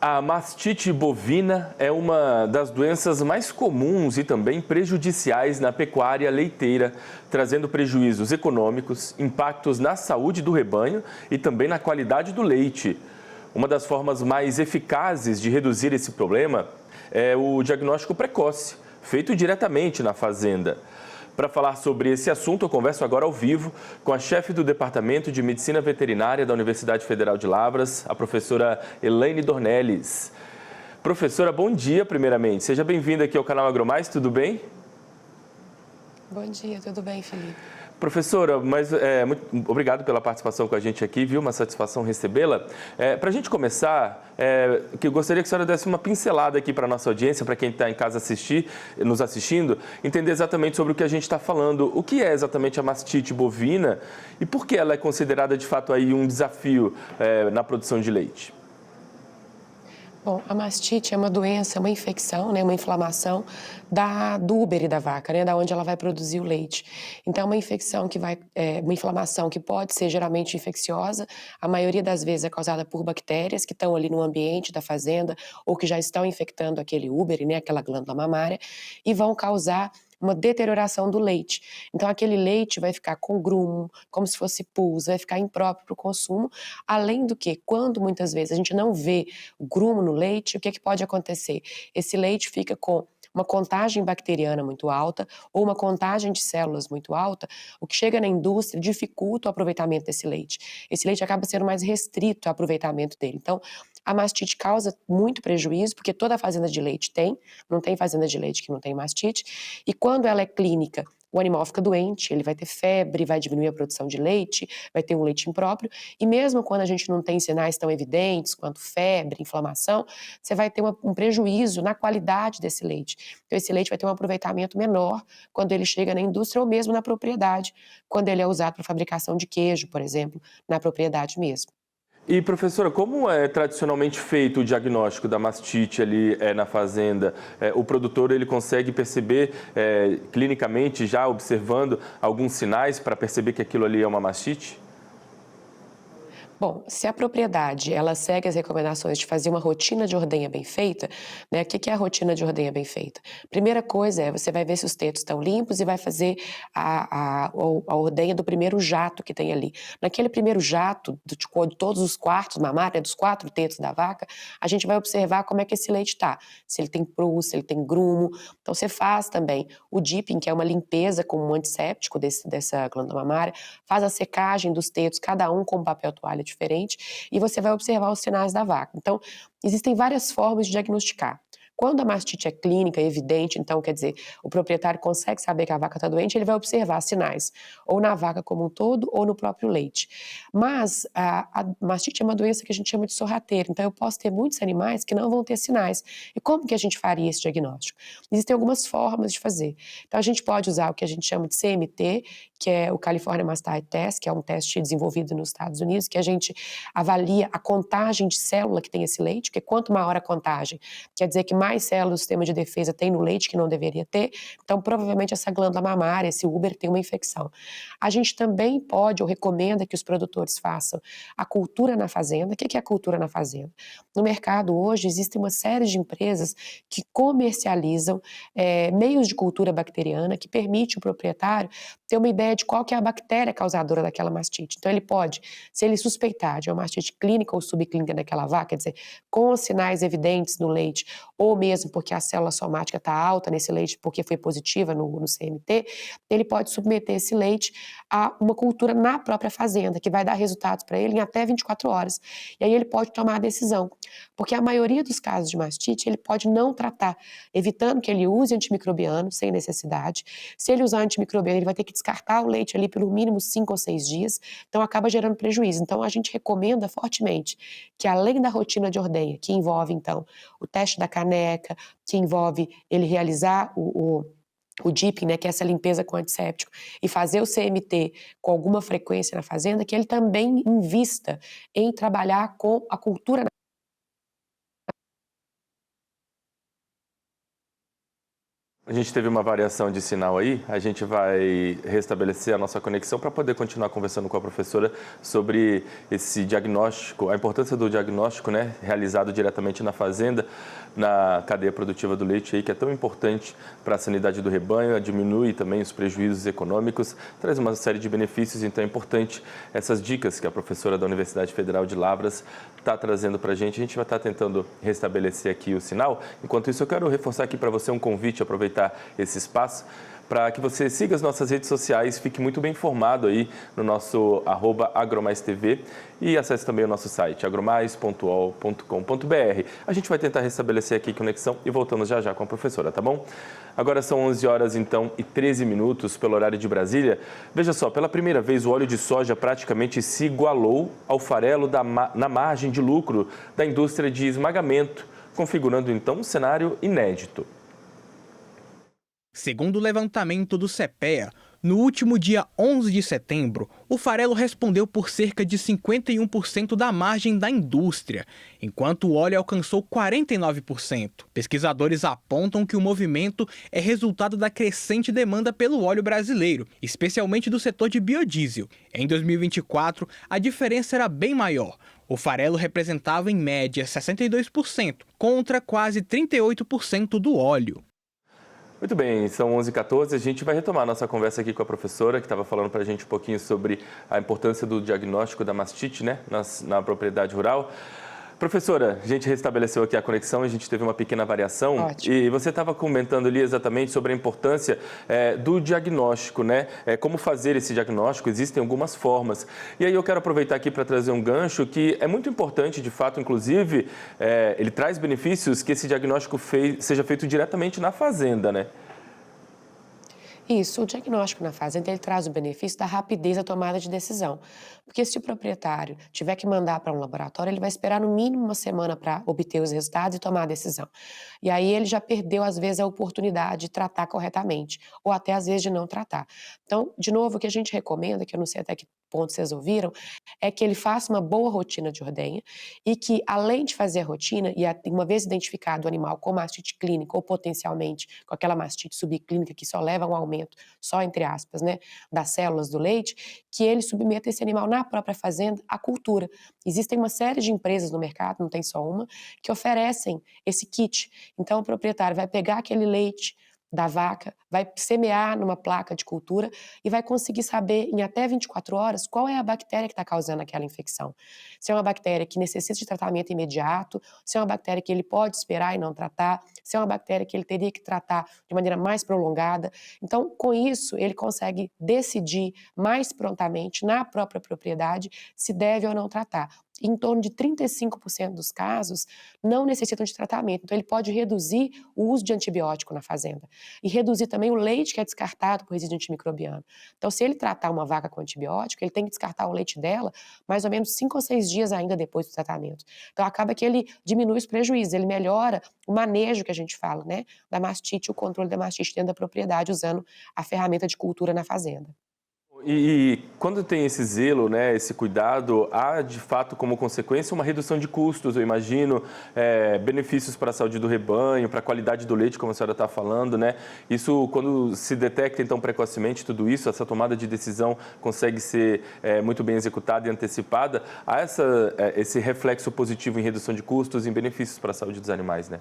A mastite bovina é uma das doenças mais comuns e também prejudiciais na pecuária leiteira, trazendo prejuízos econômicos, impactos na saúde do rebanho e também na qualidade do leite. Uma das formas mais eficazes de reduzir esse problema é o diagnóstico precoce, feito diretamente na fazenda. Para falar sobre esse assunto, eu converso agora ao vivo com a chefe do Departamento de Medicina Veterinária da Universidade Federal de Lavras, a professora Elaine Dornelles. Professora, bom dia primeiramente. Seja bem-vinda aqui ao canal AgroMais, tudo bem? Bom dia, tudo bem, Felipe? Professora, muito obrigado pela participação com a gente aqui, viu? Uma satisfação recebê-la. Para a gente começar, que eu gostaria que a senhora desse uma pincelada aqui para a nossa audiência, para quem está em casa nos assistindo, entender exatamente sobre o que a gente está falando. O que é exatamente a mastite bovina e por que ela é considerada, de fato, aí um desafio na produção de leite? Bom, a mastite é uma doença, uma infecção, né, uma inflamação do úbere da vaca, né, da onde ela vai produzir o leite. Então, é uma infecção uma inflamação que pode ser geralmente infecciosa, a maioria das vezes é causada por bactérias que estão ali no ambiente da fazenda ou que já estão infectando aquele úbere, né, aquela glândula mamária, e vão causar uma deterioração do leite. Então, aquele leite vai ficar com grumo, como se fosse pus, vai ficar impróprio para o consumo, além do que, quando muitas vezes a gente não vê o grumo no leite, o que pode acontecer? Esse leite fica com uma contagem bacteriana muito alta ou uma contagem de células muito alta, o que chega na indústria dificulta o aproveitamento desse leite. Esse leite acaba sendo mais restrito ao aproveitamento dele. Então, a mastite causa muito prejuízo, porque toda fazenda de leite não tem fazenda de leite que não tem mastite, e quando ela é clínica, o animal fica doente, ele vai ter febre, vai diminuir a produção de leite, vai ter um leite impróprio, e mesmo quando a gente não tem sinais tão evidentes quanto febre, inflamação, você vai ter um prejuízo na qualidade desse leite. Então esse leite vai ter um aproveitamento menor quando ele chega na indústria ou mesmo na propriedade, quando ele é usado para fabricação de queijo, por exemplo, na propriedade mesmo. E, professora, como é tradicionalmente feito o diagnóstico da mastite ali na fazenda? O produtor ele consegue perceber clinicamente, já observando alguns sinais para perceber que aquilo ali é uma mastite? Bom, se a propriedade ela segue as recomendações de fazer uma rotina de ordenha bem feita, né? O que é a rotina de ordenha bem feita? Primeira coisa é você vai ver se os tetos estão limpos e vai fazer a ordenha do primeiro jato que tem ali. Naquele primeiro jato, de todos os quartos mamários, dos 4 tetos da vaca, a gente vai observar como é que esse leite está. Se ele tem pus, se ele tem grumo. Então você faz também o dipping, que é uma limpeza com um antisséptico dessa glândula mamária, faz a secagem dos tetos, cada um com um papel toalha diferente, e você vai observar os sinais da vaca. Então, existem várias formas de diagnosticar. Quando a mastite é clínica, evidente, então, quer dizer, o proprietário consegue saber que a vaca está doente, ele vai observar sinais, ou na vaca como um todo, ou no próprio leite. Mas a mastite é uma doença que a gente chama de sorrateiro, então eu posso ter muitos animais que não vão ter sinais. E como que a gente faria esse diagnóstico? Existem algumas formas de fazer. Então, a gente pode usar o que a gente chama de CMT, que é o California Mastite Test, que é um teste desenvolvido nos Estados Unidos, que a gente avalia a contagem de célula que tem esse leite, porque quanto maior a contagem, quer dizer que mais células do sistema de defesa tem no leite que não deveria ter, então provavelmente essa glândula mamária, esse úbere tem uma infecção. A gente também pode ou recomenda que os produtores façam a cultura na fazenda. O que é a cultura na fazenda? No mercado hoje existe uma série de empresas que comercializam meios de cultura bacteriana que permite o proprietário ter uma ideia de qual que é a bactéria causadora daquela mastite. Então ele pode, se ele suspeitar de uma mastite clínica ou subclínica daquela vaca, quer dizer, com sinais evidentes no leite, ou mesmo porque a célula somática está alta nesse leite porque foi positiva no CMT, ele pode submeter esse leite a uma cultura na própria fazenda, que vai dar resultados para ele em até 24 horas. E aí ele pode tomar a decisão, porque a maioria dos casos de mastite ele pode não tratar, evitando que ele use antimicrobiano sem necessidade. Se ele usar antimicrobiano, ele vai ter que descartar o leite ali pelo mínimo 5 ou 6 dias, então acaba gerando prejuízo. Então a gente recomenda fortemente que além da rotina de ordenha, que envolve então o teste da caneca, que envolve ele realizar o dipping, né, que é essa limpeza com antisséptico, e fazer o CMT com alguma frequência na fazenda, que ele também invista em trabalhar com a cultura. A gente teve uma variação de sinal aí, a gente vai restabelecer a nossa conexão para poder continuar conversando com a professora sobre esse diagnóstico, a importância do diagnóstico, né, realizado diretamente na fazenda, na cadeia produtiva do leite, aí, que é tão importante para a sanidade do rebanho, diminui também os prejuízos econômicos, traz uma série de benefícios, então é importante essas dicas que a professora da Universidade Federal de Lavras está trazendo para a gente vai estar tentando restabelecer aqui o sinal. Enquanto isso, eu quero reforçar aqui para você um convite, aproveitar esse espaço para que você siga as nossas redes sociais, fique muito bem informado aí no nosso @agromaistv e acesse também o nosso site agromais.ol.com.br. A gente vai tentar restabelecer aqui a conexão e voltamos já já com a professora, tá bom? Agora são 11 horas então e 13 minutos pelo horário de Brasília. Veja só, pela primeira vez o óleo de soja praticamente se igualou ao farelo na margem de lucro da indústria de esmagamento, configurando então um cenário inédito. Segundo o levantamento do CEPEA, no último dia 11 de setembro, o farelo respondeu por cerca de 51% da margem da indústria, enquanto o óleo alcançou 49%. Pesquisadores apontam que o movimento é resultado da crescente demanda pelo óleo brasileiro, especialmente do setor de biodiesel. Em 2024, a diferença era bem maior. O farelo representava em média 62%, contra quase 38% do óleo. Muito bem, são 11h14, a gente vai retomar a nossa conversa aqui com a professora, que estava falando para a gente um pouquinho sobre a importância do diagnóstico da mastite, né, na propriedade rural. Professora, a gente restabeleceu aqui a conexão, a gente teve uma pequena variação. Ótimo. E você estava comentando ali exatamente sobre a importância do diagnóstico, né? Como fazer esse diagnóstico, existem algumas formas. E aí eu quero aproveitar aqui para trazer um gancho que é muito importante, de fato, inclusive, ele traz benefícios que esse diagnóstico seja feito diretamente na fazenda, né? Isso, o diagnóstico na fazenda, ele traz o benefício da rapidez da tomada de decisão. Porque se o proprietário tiver que mandar para um laboratório, ele vai esperar no mínimo uma semana para obter os resultados e tomar a decisão. E aí ele já perdeu, às vezes, a oportunidade de tratar corretamente, ou até, às vezes, de não tratar. Então, de novo, o que a gente recomenda, que eu não sei até que ponto vocês ouviram, é que ele faça uma boa rotina de ordenha e que, além de fazer a rotina, e uma vez identificado o animal com mastite clínica ou potencialmente com aquela mastite subclínica que só leva a um aumento, só entre aspas, né, das células do leite, que ele submeta esse animal na própria fazenda à cultura. Existem uma série de empresas no mercado, não tem só uma, que oferecem esse kit. Então, o proprietário vai pegar aquele leite da vaca, vai semear numa placa de cultura e vai conseguir saber em até 24 horas qual é a bactéria que está causando aquela infecção. Se é uma bactéria que necessita de tratamento imediato, se é uma bactéria que ele pode esperar e não tratar, se é uma bactéria que ele teria que tratar de maneira mais prolongada. Então, com isso, ele consegue decidir mais prontamente na própria propriedade se deve ou não tratar. Em torno de 35% dos casos não necessitam de tratamento. Então, ele pode reduzir o uso de antibiótico na fazenda e reduzir também o leite que é descartado por resíduo antimicrobiano. Então, se ele tratar uma vaca com antibiótico, ele tem que descartar o leite dela mais ou menos 5 ou 6 dias ainda depois do tratamento. Então, acaba que ele diminui os prejuízos, ele melhora o manejo que a gente fala, né, da mastite, o controle da mastite dentro da propriedade, usando a ferramenta de cultura na fazenda. E quando tem esse zelo, né, esse cuidado, há de fato como consequência uma redução de custos, eu imagino, benefícios para a saúde do rebanho, para a qualidade do leite, como a senhora está falando, né? Isso, quando se detecta então precocemente tudo isso, essa tomada de decisão consegue ser muito bem executada e antecipada, há esse reflexo positivo em redução de custos e em benefícios para a saúde dos animais, né?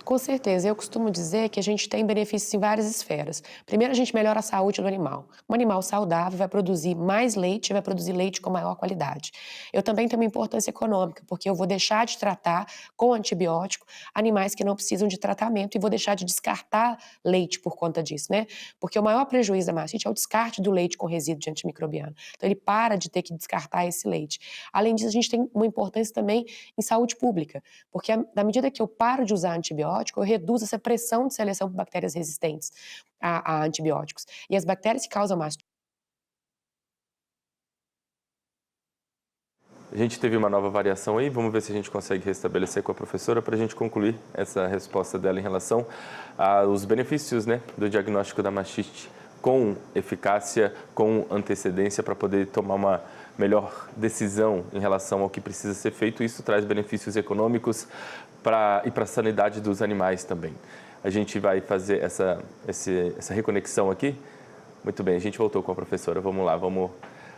Com certeza, eu costumo dizer que a gente tem benefícios em várias esferas. Primeiro, a gente melhora a saúde do animal. Um animal saudável vai produzir mais leite e vai produzir leite com maior qualidade. Eu também tenho uma importância econômica, porque eu vou deixar de tratar com antibiótico animais que não precisam de tratamento e vou deixar de descartar leite por conta disso, né? Porque o maior prejuízo da mastite é o descarte do leite com resíduo de antimicrobiano. Então, ele para de ter que descartar esse leite. Além disso, a gente tem uma importância também em saúde pública, porque na medida que eu paro de usar antibiótico, eu reduzo essa pressão de seleção por bactérias resistentes a antibióticos. E as bactérias que causam mastite. A gente teve uma nova variação aí, vamos ver se a gente consegue restabelecer com a professora para a gente concluir essa resposta dela em relação aos benefícios, né, do diagnóstico da mastite com eficácia, com antecedência para poder tomar uma melhor decisão em relação ao que precisa ser feito. Isso traz benefícios econômicos e para a sanidade dos animais também. a gente vai fazer essa reconexão aqui. Muito bem, a gente voltou com a professora. Vamos lá,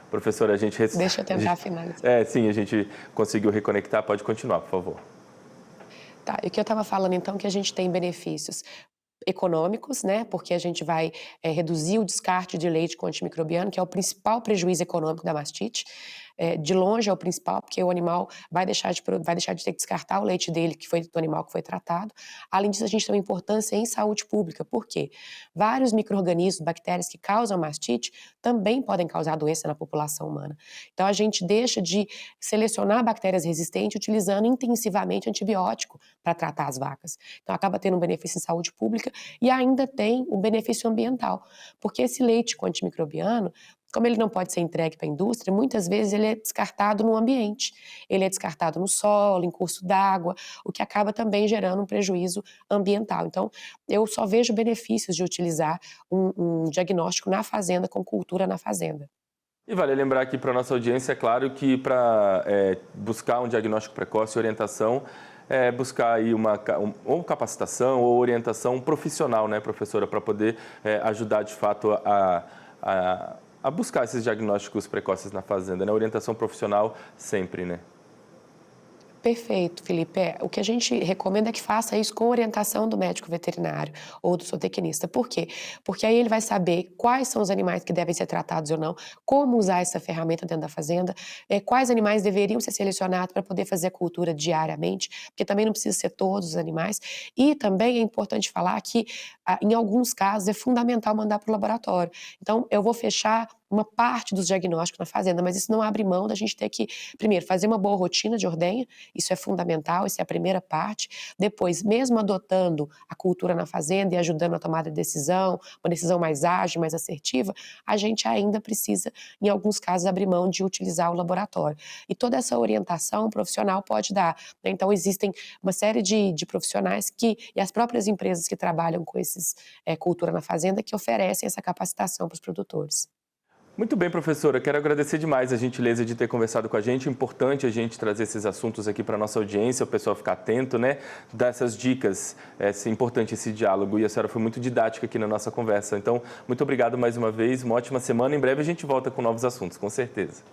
Professora, a gente... Deixa eu tentar finalizar. Sim, a gente conseguiu reconectar. Pode continuar, por favor. Tá, e o que eu estava falando, então, que a gente tem benefícios econômicos, né, porque a gente vai reduzir o descarte de leite com antimicrobiano, que é o principal prejuízo econômico da mastite. De longe é o principal, porque o animal vai deixar de ter que descartar o leite dele, que foi do animal que foi tratado. Além disso, a gente tem uma importância em saúde pública, porque vários micro-organismos, bactérias que causam mastite, também podem causar doença na população humana. Então, a gente deixa de selecionar bactérias resistentes utilizando intensivamente antibiótico para tratar as vacas. Então, acaba tendo um benefício em saúde pública e ainda tem um benefício ambiental, porque esse leite com antimicrobiano, como ele não pode ser entregue para a indústria, muitas vezes ele é descartado no ambiente, ele é descartado no solo, em curso d'água, o que acaba também gerando um prejuízo ambiental. Então, eu só vejo benefícios de utilizar um diagnóstico na fazenda, com cultura na fazenda. E vale lembrar aqui para a nossa audiência, é claro, que para buscar um diagnóstico precoce e orientação, buscar aí ou capacitação ou orientação profissional, né, professora, para poder ajudar de fato a buscar esses diagnósticos precoces na fazenda, né? Orientação profissional sempre, né? Perfeito, Felipe. O que a gente recomenda é que faça isso com orientação do médico veterinário ou do zootecnista. Por quê? Porque aí ele vai saber quais são os animais que devem ser tratados ou não, como usar essa ferramenta dentro da fazenda, quais animais deveriam ser selecionados para poder fazer a cultura diariamente, porque também não precisa ser todos os animais. E também é importante falar que, em alguns casos, é fundamental mandar para o laboratório. Então, eu vou fechar uma parte dos diagnósticos na fazenda, mas isso não abre mão da gente ter que, primeiro, fazer uma boa rotina de ordenha, isso é fundamental, essa é a primeira parte. Depois, mesmo adotando a cultura na fazenda e ajudando na tomada de decisão, uma decisão mais ágil, mais assertiva, a gente ainda precisa, em alguns casos, abrir mão de utilizar o laboratório. E toda essa orientação profissional pode dar, né? Então, existem uma série de profissionais e as próprias empresas que trabalham com esses cultura na fazenda que oferecem essa capacitação para os produtores. Muito bem, professora. Quero agradecer demais a gentileza de ter conversado com a gente. É importante a gente trazer esses assuntos aqui para a nossa audiência, o pessoal ficar atento, né? Dar essas dicas. É importante esse diálogo. E a senhora foi muito didática aqui na nossa conversa. Então, muito obrigado mais uma vez. Uma ótima semana. Em breve a gente volta com novos assuntos, com certeza.